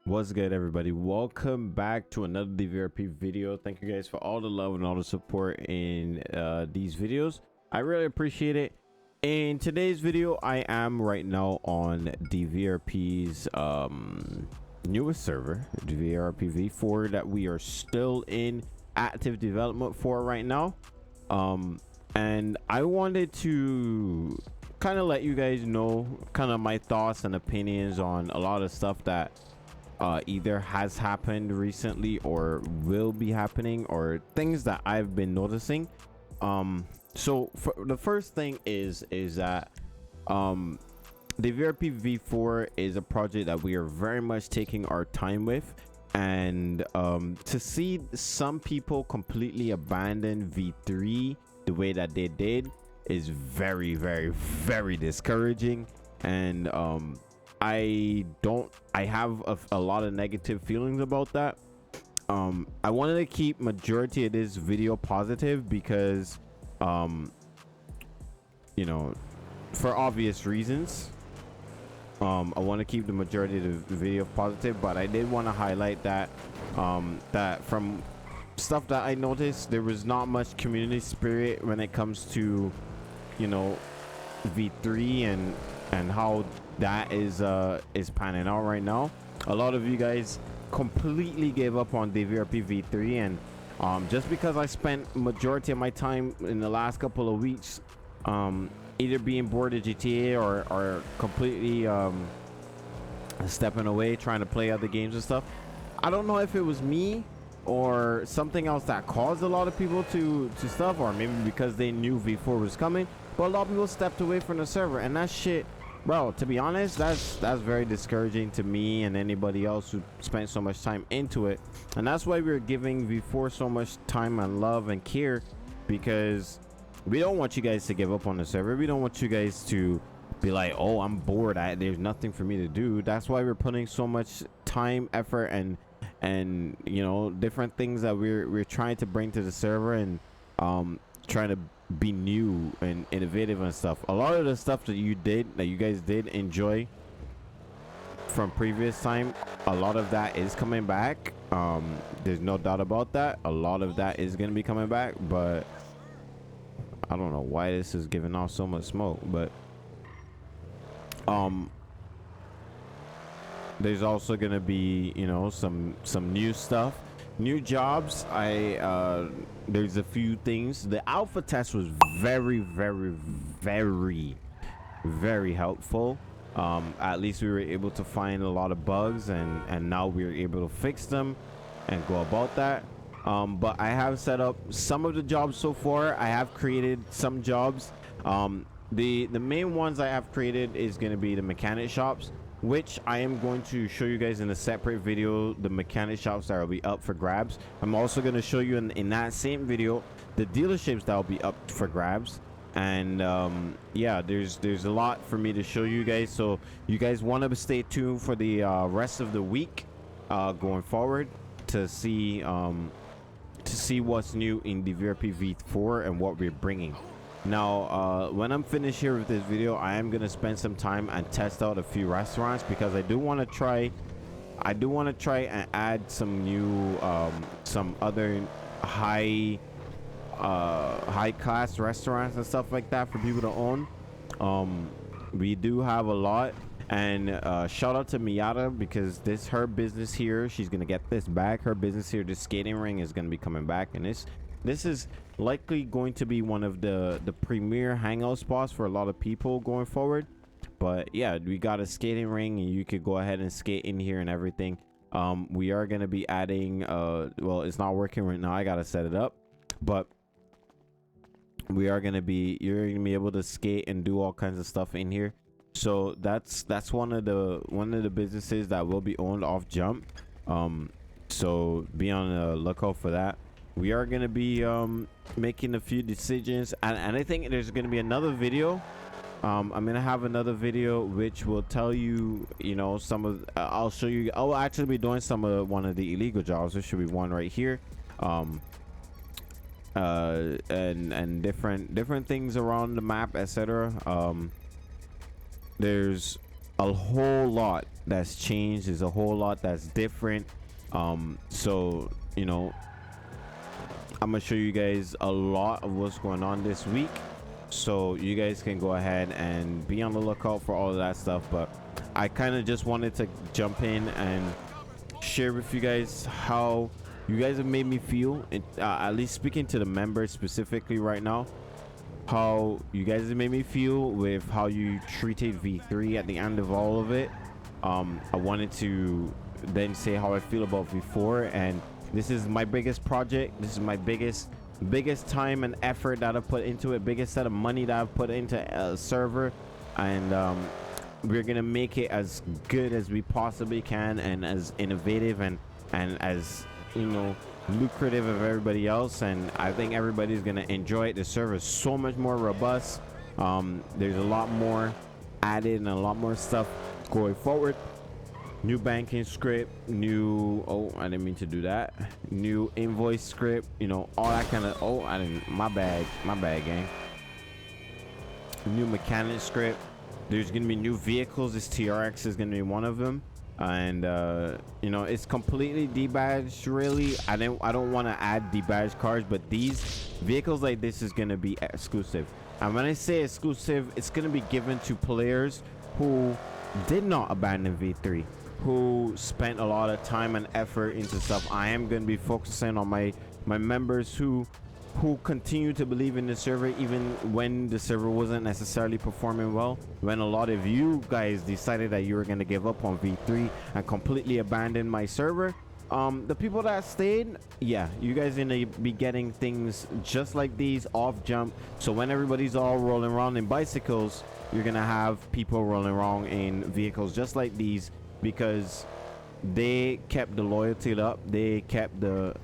What's good, everybody? Welcome back to another DVRP video. Thank you guys for all the love and all the support in these videos. I really appreciate it. In today's video, I am right now on DVRP's newest server, DVRP V4, that we are still in active development for right now. And I wanted to kind of let you guys know kind of my thoughts and opinions on a lot of stuff that either has happened recently or will be happening, or things that I've been noticing. So for the first thing is that the DVRP V4 is a project that we are very much taking our time with, and to see some people completely abandon V3 the way that they did is very, very, very discouraging. And I have a lot of negative feelings about that. I wanted to keep majority of this video positive because you know, for obvious reasons. I want to keep the majority of the video positive, but I did want to highlight that that from stuff that I noticed, there was not much community spirit when it comes to, you know, V3 and how that is panning out right now. A lot of you guys completely gave up on DVRP V3, and just because I spent majority of my time in the last couple of weeks either being bored of GTA or completely stepping away trying to play other games and stuff, I don't know if it was me or something else that caused a lot of people to stuff, or maybe because they knew V4 was coming, but a lot of people stepped away from the server. And that shit, bro, to be honest, that's very discouraging to me and anybody else who spent so much time into it. And that's why we're giving V4 so much time and love and care, because we don't want you guys to give up on the server. We don't want you guys to be like, oh, I'm bored, there's nothing for me to do. That's why we're putting so much time, effort, and you know, different things that we're trying to bring to the server, and trying to be new and innovative and stuff. A lot of the stuff that you guys did enjoy from previous time, a lot of that is coming back. There's no doubt about that. A lot of that is going to be coming back, but I don't know why this is giving off so much smoke. But there's also going to be, you know, some new stuff, new jobs. There's a few things. The alpha test was very, very, very, very helpful. At least we were able to find a lot of bugs, and now we're able to fix them and go about that. But I have set up some of the jobs so far. I have created some jobs. The main ones I have created is going to be the mechanic shops, which I am going to show you guys in a separate video. The mechanic shops that will be up for grabs. I'm also going to show you in that same video the dealerships that will be up for grabs. And yeah, there's a lot for me to show you guys, so you guys want to stay tuned for the rest of the week going forward to see what's new in the DVRP V4 and what we're bringing. Now when I'm finished here with this video, I am going to spend some time and test out a few restaurants, because I do want to try and add some new some other high class restaurants and stuff like that for people to own. We do have a lot, and shout out to Miata, because her business here, she's gonna get this back. Her business here, this skating ring, is gonna be coming back, and this is likely going to be one of the premier hangout spots for a lot of people going forward. But yeah, we got a skating ring, and you could go ahead and skate in here and everything. We are gonna be adding well, it's not working right now, I gotta set it up, but you're gonna be able to skate and do all kinds of stuff in here. So that's one of the businesses that will be owned off jump. So be on the lookout for that. We are gonna be making a few decisions, and I think there's gonna be another video. I'm gonna have another video which will tell you, you know, some of I'll show you. I'll actually be doing one of the illegal jobs. There should be one right here. And different things around the map, etc. There's a whole lot that's changed. There's a whole lot that's different. So you know, I'm gonna show you guys a lot of what's going on this week, so you guys can go ahead and be on the lookout for all of that stuff. But I kind of just wanted to jump in and share with you guys how you guys have made me feel, at least speaking to the members specifically right now, how you guys have made me feel with how you treated V3 at the end of all of it. I wanted to then say how I feel about V4, and this is my biggest project. This is my biggest time and effort that I've put into it, biggest set of money that I've put into a server, and we're gonna make it as good as we possibly can, and as innovative and as, you know, lucrative of everybody else. And I think everybody's gonna enjoy it. The server is so much more robust. There's a lot more added and a lot more stuff going forward. New banking script, new, oh, I didn't mean to do that, new invoice script, you know, all that kind of, oh, I didn't, my bad gang. New mechanic script. There's gonna be new vehicles. This TRX is gonna be one of them, and you know, it's completely debadged. Really, I don't want to add debadged cars, but these vehicles like this is gonna be exclusive. And when I say exclusive, it's gonna be given to players who did not abandon V3, who spent a lot of time and effort into stuff. I am going to be focusing on my members who continue to believe in the server even when the server wasn't necessarily performing well, when a lot of you guys decided that you were going to give up on V3 and completely abandon my server. The people that stayed, yeah, you guys are gonna be getting things just like these off jump. So when everybody's all rolling around in bicycles, you're gonna have people rolling around in vehicles just like these, because they kept the loyalty up, they kept the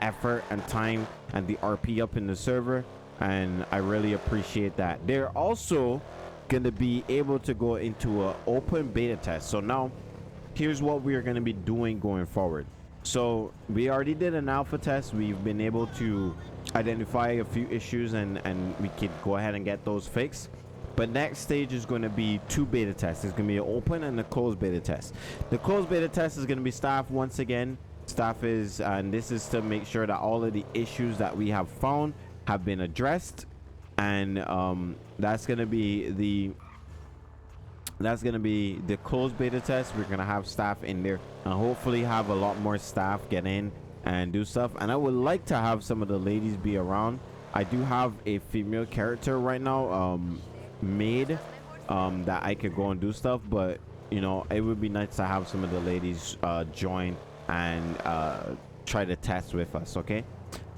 effort and time and the RP up in the server, and I really appreciate that. They're also gonna be able to go into an open beta test. So now here's what we are going to be doing going forward. So we already did an alpha test. We've been able to identify a few issues, and we could go ahead and get those fixed. But next stage is going to be 2 beta tests. It's going to be an open and a closed beta test. The closed beta test is going to be staff once again. Staff is, and this is to make sure that all of the issues that we have found have been addressed, and that's going to be the closed beta test. We're gonna have staff in there and hopefully have a lot more staff get in and do stuff. And I would like to have some of the ladies be around. I do have a female character right now made that I could go and do stuff, but you know, it would be nice to have some of the ladies join and try to test with us. Okay,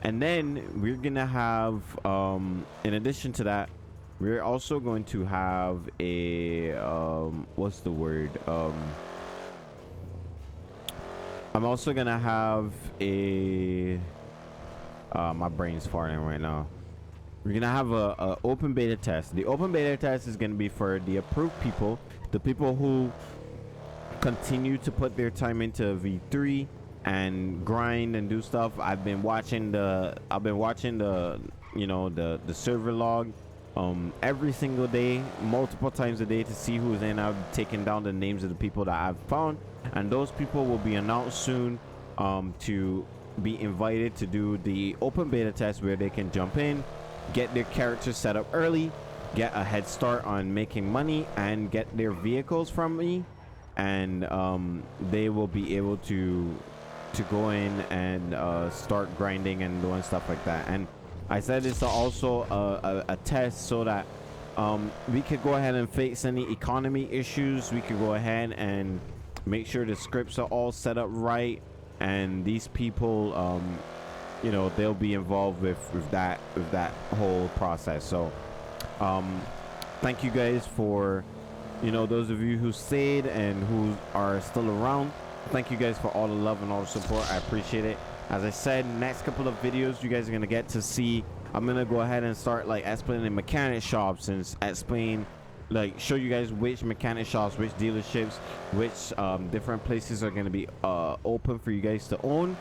and then we're gonna have in addition to that, we're also going to have a what's the word, I'm also gonna have a my brain's farting right now. We're gonna have a open beta test. The open beta test is gonna be for the approved people, the people who continue to put their time into V3 and grind and do stuff. I've been watching the you know, the server log every single day, multiple times a day, to see who's in. I've taken down the names of the people that I've found, and those people will be announced soon to be invited to do the open beta test, where they can jump in, get their characters set up early, get a head start on making money, and get their vehicles from me, and they will be able to go in and start grinding and doing stuff like that. And I said it's also a test so that we could go ahead and fix any economy issues. We could go ahead and make sure the scripts are all set up right, and these people you know, they'll be involved with that whole process. So thank you guys for, you know, those of you who stayed and who are still around. Thank you guys for all the love and all the support. I appreciate it. As I said, next couple of videos you guys are gonna get to see, I'm gonna go ahead and start like explaining mechanic shops and explain, like, show you guys which mechanic shops, which dealerships, which different places are gonna be open for you guys to own.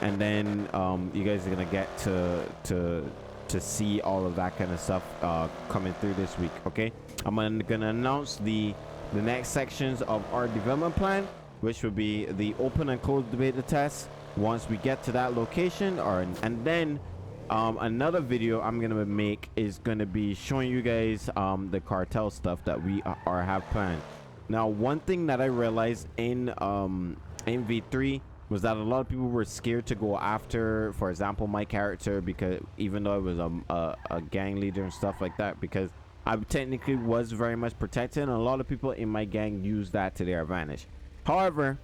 And then you guys are gonna get to to see all of that kind of stuff coming through this week. Okay, I'm gonna announce the next sections of our development plan, which will be the open and closed beta test once we get to that location, and then another video I'm gonna make is gonna be showing you guys the cartel stuff that we have planned. Now, one thing that I realized in V3 was that a lot of people were scared to go after, for example, my character, because even though I was a gang leader and stuff like that, because I technically was very much protected, and a lot of people in my gang use that to their advantage. However,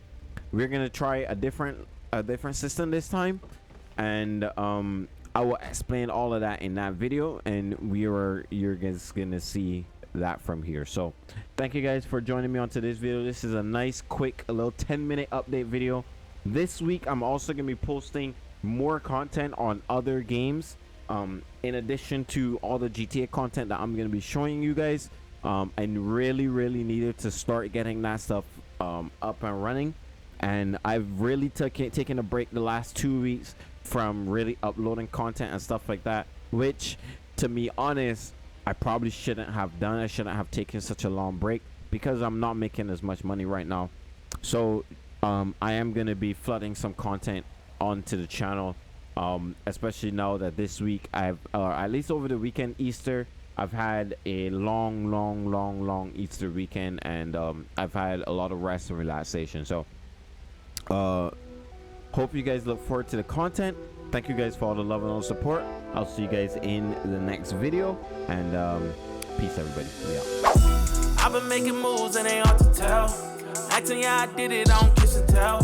we're gonna try a different system this time, and I will explain all of that in that video, and you're guys gonna see that from here. So thank you guys for joining me on today's video. This is a nice quick, a little 10-minute update video. This week I'm also gonna be posting more content on other games, in addition to all the GTA content that I'm gonna be showing you guys, and really needed to start getting that stuff up and running. And I've really taken a break the last 2 weeks from really uploading content and stuff like that, which, to be honest, I probably shouldn't have done. I shouldn't have taken such a long break, because I'm not making as much money right now. So I am going to be flooding some content onto the channel, especially now that this week I've at least over the weekend, Easter, I've had a long Easter weekend, and I've had a lot of rest and relaxation. So hope you guys look forward to the content. Thank you guys for all the love and all the support. I'll see you guys in the next video, and peace, everybody. Yeah. I've been making moves and they hard to tell. Acting, yeah, I did it on kiss and tell.